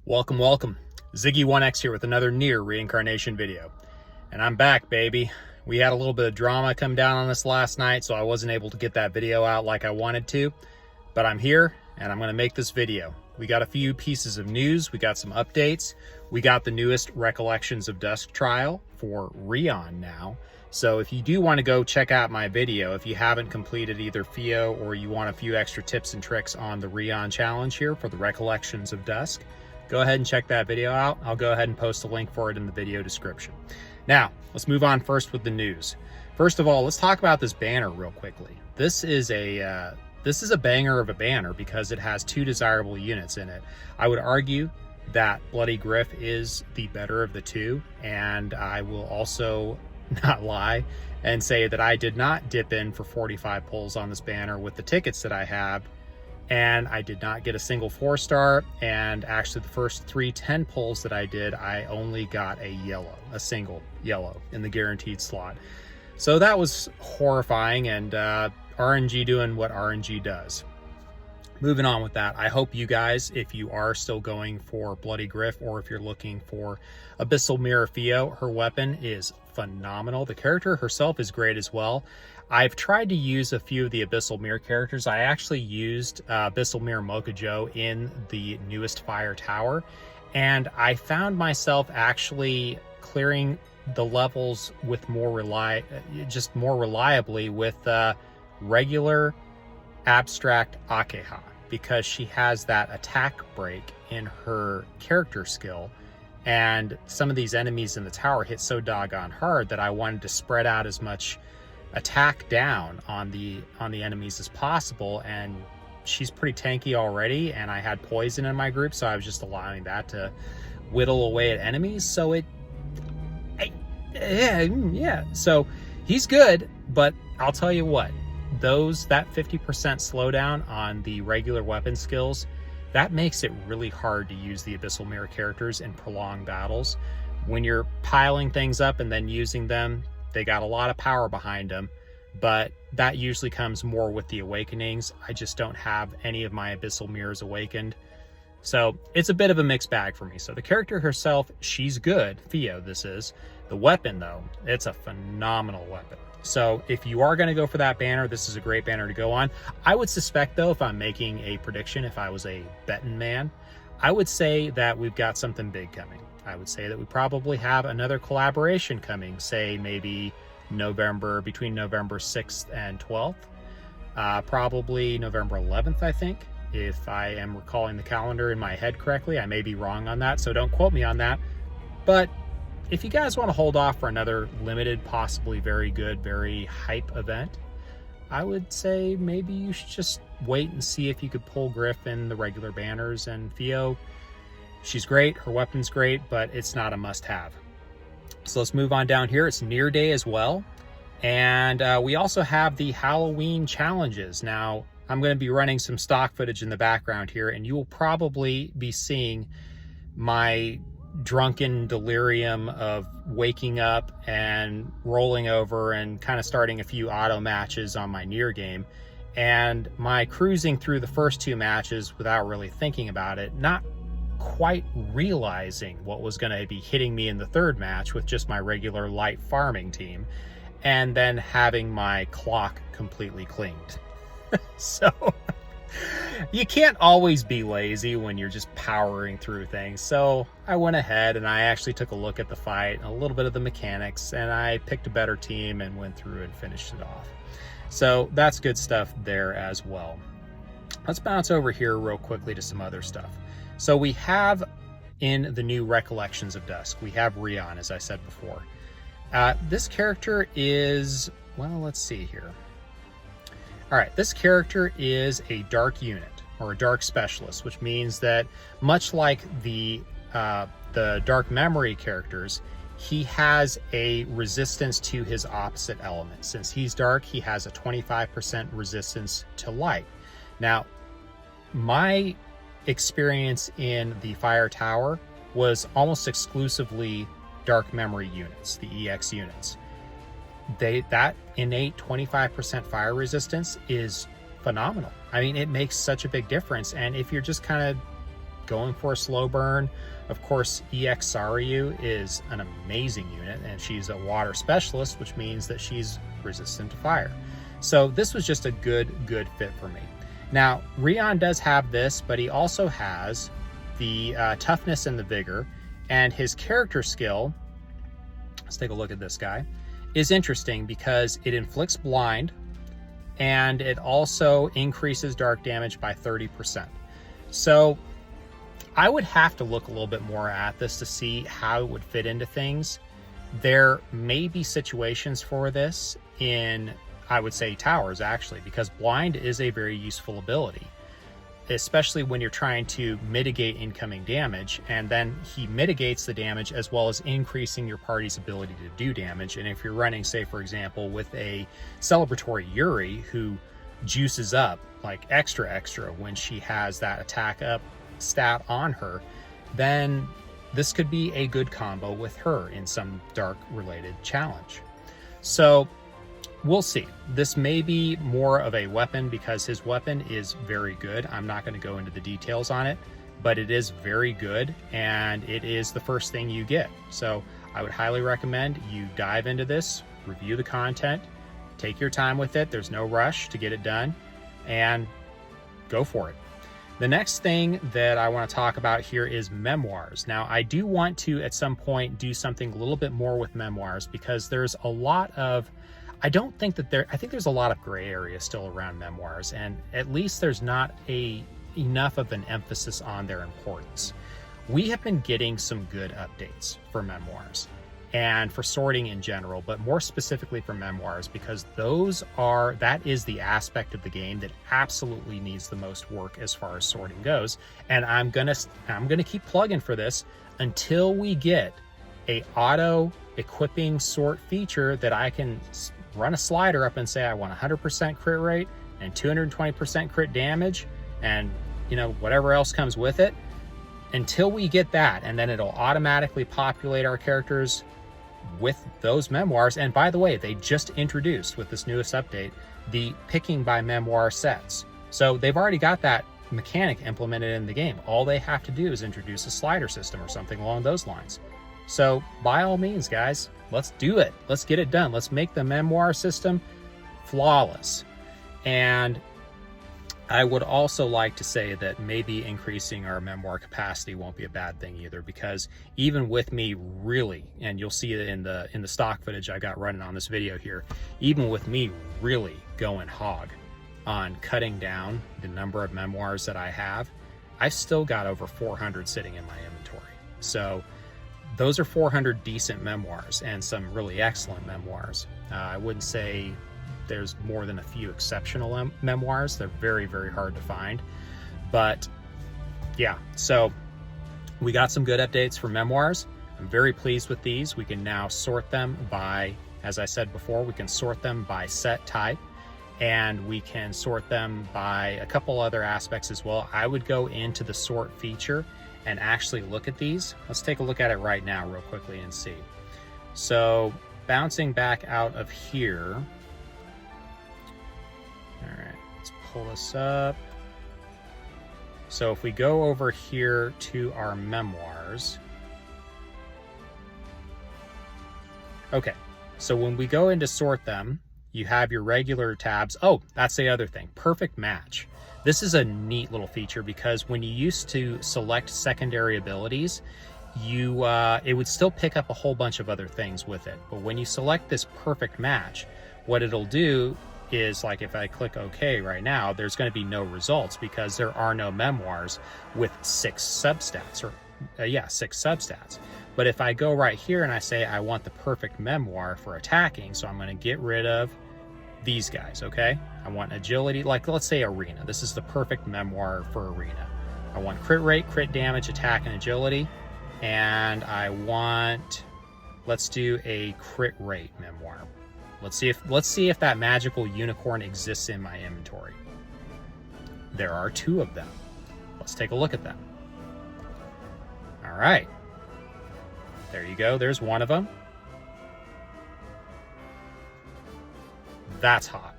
Welcome, welcome. Ziggy1X here with another NieR reincarnation video. And I'm back, baby. We had a little bit of drama come down on us last night, so I wasn't able to get that video out like I wanted to. But I'm here, and I'm going to make this video. We got a few pieces of news. We got some updates. We got the newest Recollections of Dusk trial for Rion now. So if you do want to go check out my video, if you haven't completed either FIO or you want a few extra tips and tricks on the Rion challenge here for the Recollections of Dusk, go ahead and check that video out. I'll go ahead and post a link for it in the video description. Now, let's move on first with the news. First of all, let's talk about this banner real quickly. This is a banger of a banner because it has two desirable units in it. I would argue that Bloody Griff is the better of the two, and I will also not lie and say that I did not dip in for 45 pulls on this banner with the tickets that I have, and I did not get a single 4-star, and actually the first 3 10 pulls that I did, I only got a single yellow in the guaranteed slot. So that was horrifying, and RNG doing what RNG does. Moving on with that, I hope you guys, if you are still going for Bloody Griff or if you're looking for Abyssal Mirror FIO, her weapon is phenomenal. The character herself is great as well. I've tried to use a few of the Abyssal Mirror characters. I actually used Abyssal Mirror Mokujo in the newest Fire Tower, and I found myself actually clearing the levels with more reliably with regular abstract Akeha, because she has that attack break in her character skill, and some of these enemies in the tower hit so doggone hard that I wanted to spread out as much attack down on the enemies as possible. And she's pretty tanky already, and I had poison in my group, so I was just allowing that to whittle away at enemies. So so he's good, but I'll tell you what, that 50% slowdown on the regular weapon skills, that makes it really hard to use the Abyssal Mirror characters in prolonged battles. When you're piling things up and then using them, they got a lot of power behind them, but that usually comes more with the awakenings. I just don't have any of my Abyssal Mirrors awakened, so it's a bit of a mixed bag for me. So the character herself, she's good, FIO this is. The weapon though, it's a phenomenal weapon. So if you are going to go for that banner, this is a great banner to go on. I would suspect though, if I'm making a prediction, if I was a betting man, I would say that we've got something big coming. I would say that we probably have another collaboration coming, say maybe between November 6th and 12th, probably November 11th, I think, if I am recalling the calendar in my head correctly. I may be wrong on that, so don't quote me on that. But if you guys want to hold off for another limited, possibly very good, very hype event, I would say maybe you should just wait and see if you could pull Griff in the regular banners. And FIO, she's great, her weapon's great, but it's not a must-have. So let's move on down here. It's NieR Day as well, and we also have the Halloween challenges. Now, I'm going to be running some stock footage in the background here, and you will probably be seeing my drunken delirium of waking up and rolling over and kind of starting a few auto matches on my NieR game, and my cruising through the first 2 matches without really thinking about it, not quite realizing what was going to be hitting me in the 3rd match with just my regular light farming team, and then having my clock completely cleaned. So you can't always be lazy when you're just powering through things. So I went ahead and I actually took a look at the fight, a little bit of the mechanics, and I picked a better team and went through and finished it off. So that's good stuff there as well. Let's bounce over here real quickly to some other stuff. So we have in the new Recollections of Dusk, we have Rion, as I said before. This character is, well, let's see here. All right, this character is a dark unit, or a dark specialist, which means that much like the dark memory characters, he has a resistance to his opposite element. Since he's dark, he has a 25% resistance to light. Now, my experience in the Fire Tower was almost exclusively dark memory units, the EX units. That innate 25% fire resistance is phenomenal. I mean, it makes such a big difference. And if you're just kind of going for a slow burn, of course, EX Saryu is an amazing unit, and she's a water specialist, which means that she's resistant to fire. So this was just a good fit for me. Now, Rion does have this, but he also has the toughness and the vigor, and his character skill, let's take a look at this guy, is interesting because it inflicts blind, and it also increases dark damage by 30%. So I would have to look a little bit more at this to see how it would fit into things. There may be situations for this in, I would say, towers actually, because blind is a very useful ability, especially when you're trying to mitigate incoming damage, and then he mitigates the damage as well as increasing your party's ability to do damage. And if you're running, say for example, with a celebratory Yuri who juices up like extra when she has that attack up stat on her, then this could be a good combo with her in some dark related challenge. So we'll see. This may be more of a weapon because his weapon is very good. I'm not going to go into the details on it, but it is very good, and it is the first thing you get. So I would highly recommend you dive into this, review the content, take your time with it. There's no rush to get it done, and go for it. The next thing that I want to talk about here is memoirs. Now, I do want to, at some point, do something a little bit more with memoirs because there's a lot of, I think there's a lot of gray area still around memoirs, and at least there's not enough of an emphasis on their importance. We have been getting some good updates for memoirs and for sorting in general, but more specifically for memoirs, because that is the aspect of the game that absolutely needs the most work as far as sorting goes. And I'm gonna keep plugging for this until we get a auto equipping sort feature that I can run a slider up and say I want 100% crit rate and 220% crit damage, and whatever else comes with it. Until we get that, and then it'll automatically populate our characters with those memoirs. And by the way, they just introduced with this newest update the picking by memoir sets, so they've already got that mechanic implemented in the game. All they have to do is introduce a slider system or something along those lines. So by all means, guys, let's do it. Let's get it done. Let's make the memoir system flawless. And I would also like to say that maybe increasing our memoir capacity won't be a bad thing either, because even with me really, and you'll see it in the stock footage I got running on this video here, even with me really going hog on cutting down the number of memoirs that I have, I've still got over 400 sitting in my inventory. So those are 400 decent memoirs and some really excellent memoirs. I wouldn't say there's more than a few exceptional memoirs. They're very hard to find, but yeah, so we got some good updates for memoirs. I'm very pleased with these. We can now sort them by, as I said before, we can sort them by set type, and we can sort them by a couple other aspects as well. I would go into the sort feature and actually look at these. Let's take a look at it right now real quickly and see. So bouncing back out of here, all right, let's pull this up. So if we go over here to our memoirs, okay, so when we go in to sort them, you have your regular tabs. Oh, that's the other thing, perfect match. This is a neat little feature because when you used to select secondary abilities, it would still pick up a whole bunch of other things with it. But when you select this perfect match, what it'll do is, like if I click OK right now, there's going to be no results because there are no memoirs with 6 substats, or 6 substats. But if I go right here and I say I want the perfect memoir for attacking, so I'm going to get rid of these guys, okay? I want agility, like let's say arena. This is the perfect memoir for arena. I want crit rate, crit damage, attack, and agility. And I want, let's do a crit rate memoir. Let's see if that magical unicorn exists in my inventory. There are 2 of them. Let's take a look at them. All right. There you go. There's one of them. That's hot.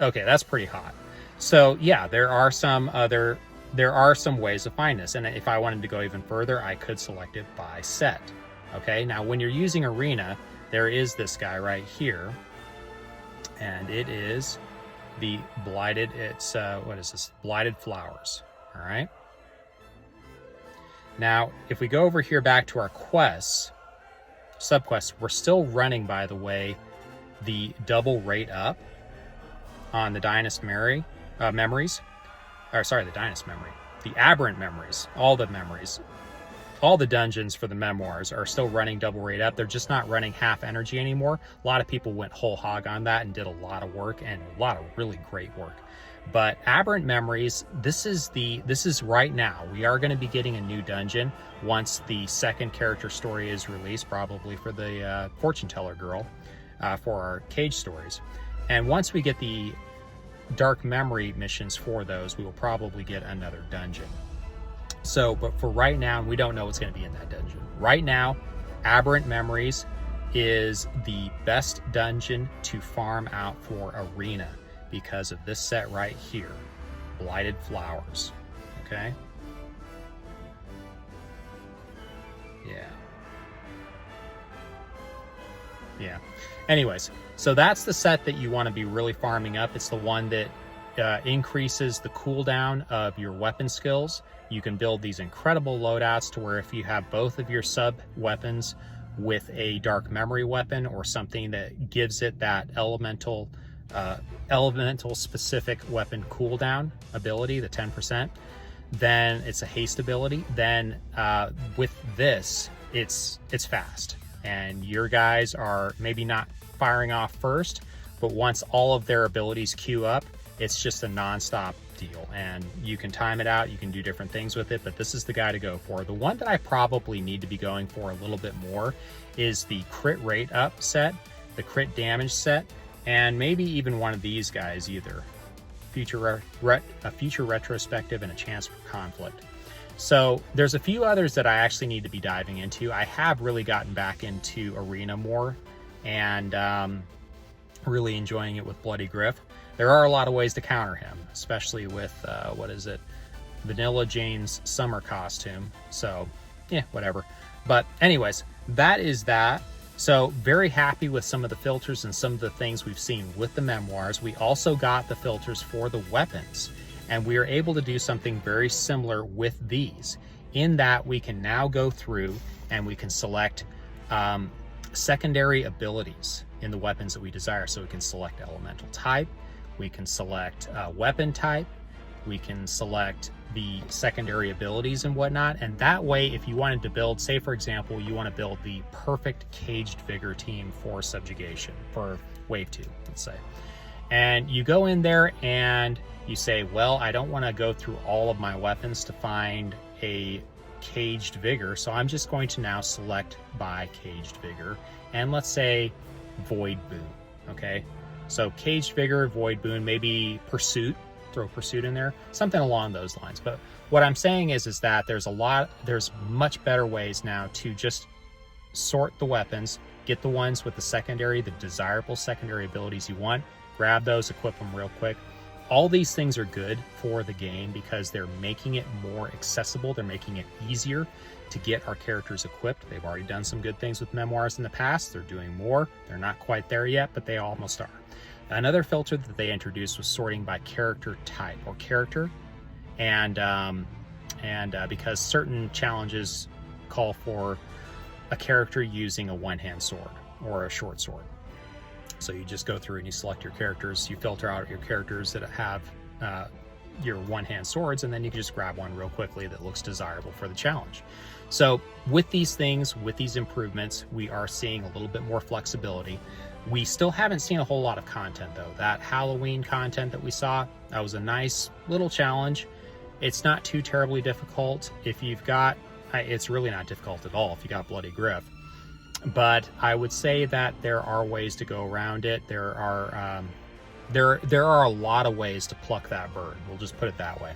Okay, that's pretty hot. So yeah, there are some other there are some ways to find this. And if I wanted to go even further, I could select it by set. Okay, now when you're using Arena, there is this guy right here, and it is the Blighted, what is this? Blighted Flowers, all right? Now, if we go over here back to our quests, subquests, we're still running, by the way, the double rate up on the Dynast memories. Or sorry, the Dynast memory. The Aberrant memories, all the memories. All the dungeons for the memoirs are still running double rate up. They're just not running half energy anymore. A lot of people went whole hog on that and did a lot of work, and a lot of really great work. But Aberrant Memories, this is right now. We are going to be getting a new dungeon once the second character story is released, probably for the fortune teller girl, for our cage stories. And once we get the dark memory missions for those, we will probably get another dungeon. So, but for right now, we don't know what's going to be in that dungeon. Right now, Aberrant Memories is the best dungeon to farm out for Arena because of this set right here, Blighted Flowers. Okay? Yeah. Anyways, so that's the set that you want to be really farming up. It's the one that increases the cooldown of your weapon skills. You can build these incredible loadouts to where if you have both of your sub weapons with a dark memory weapon or something that gives it that elemental specific weapon cooldown ability, the 10%, then it's a haste ability. Then with this, it's fast, and your guys are maybe not firing off first, but once all of their abilities queue up, it's just a non-stop deal, and you can time it out, you can do different things with it, but this is the guy to go for. The one that I probably need to be going for a little bit more is the crit rate up set, the crit damage set, and maybe even one of these guys either. A future retrospective and a chance for conflict. So there's a few others that I actually need to be diving into. I have really gotten back into Arena more, and really enjoying it with Bloody Griff. There are a lot of ways to counter him, especially with, Vanilla Jane's summer costume. So, yeah, whatever. But anyways, that is that. So, very happy with some of the filters and some of the things we've seen with the memoirs. We also got the filters for the weapons, and we are able to do something very similar with these, in that we can now go through and we can select secondary abilities in the weapons that we desire. So we can select elemental type, we can select weapon type, we can select the secondary abilities and whatnot. And that way, if you wanted to build, say for example, you want to build the perfect caged vigor team for subjugation, for wave 2, let's say. And you go in there and you say, well, I don't want to go through all of my weapons to find a caged vigor, so I'm just going to now select by caged vigor, and let's say void boon. Okay, so caged vigor, void boon, maybe pursuit, throw pursuit in there, something along those lines. But what I'm saying is that there's much better ways now to just sort the weapons, get the ones with the desirable secondary abilities you want, grab those, equip them real quick. All these things are good for the game because they're making it more accessible. They're making it easier to get our characters equipped. They've already done some good things with memoirs in the past. They're doing more. They're not quite there yet, but they almost are. Another filter that they introduced was sorting by character type or character, and because certain challenges call for a character using a one-hand sword or a short sword. So you just go through and you select your characters, you filter out your characters that have your one-hand swords, and then you can just grab one real quickly that looks desirable for the challenge. So with these things, with these improvements, we are seeing a little bit more flexibility. We still haven't seen a whole lot of content though. That Halloween content that we saw, that was a nice little challenge. It's not too terribly difficult. If you've got, it's really not difficult at all if you got Bloody Griff. But I would say that there are ways to go around it. There are a lot of ways to pluck that bird. We'll just put it that way.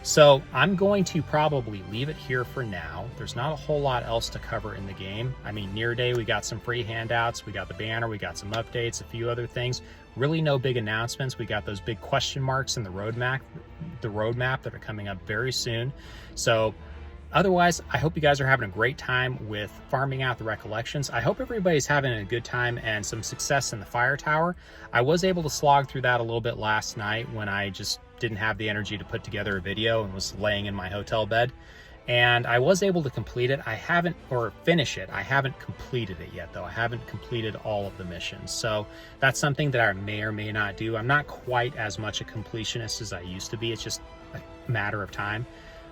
So I'm going to probably leave it here for now. There's not a whole lot else to cover in the game. I mean, NieR Day, we got some free handouts, we got the banner, we got some updates, a few other things. Really no big announcements. We got those big question marks in the roadmap the roadmap that are coming up very soon. So otherwise, I hope you guys are having a great time with farming out the Recollections. I hope everybody's having a good time and some success in the fire tower. I was able to slog through that a little bit last night when I just didn't have the energy to put together a video and was laying in my hotel bed. And I was able to complete it. Finish it. I haven't completed it yet, though. I haven't completed all of the missions. So that's something that I may or may not do. I'm not quite as much a completionist as I used to be. It's just a matter of time.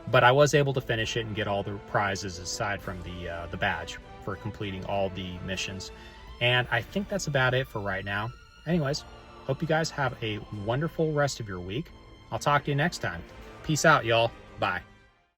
But I was able to finish it and get all the prizes aside from the badge for completing all the missions. And I think that's about it for right now. Anyways, hope you guys have a wonderful rest of your week. I'll talk to you next time. Peace out, y'all. Bye.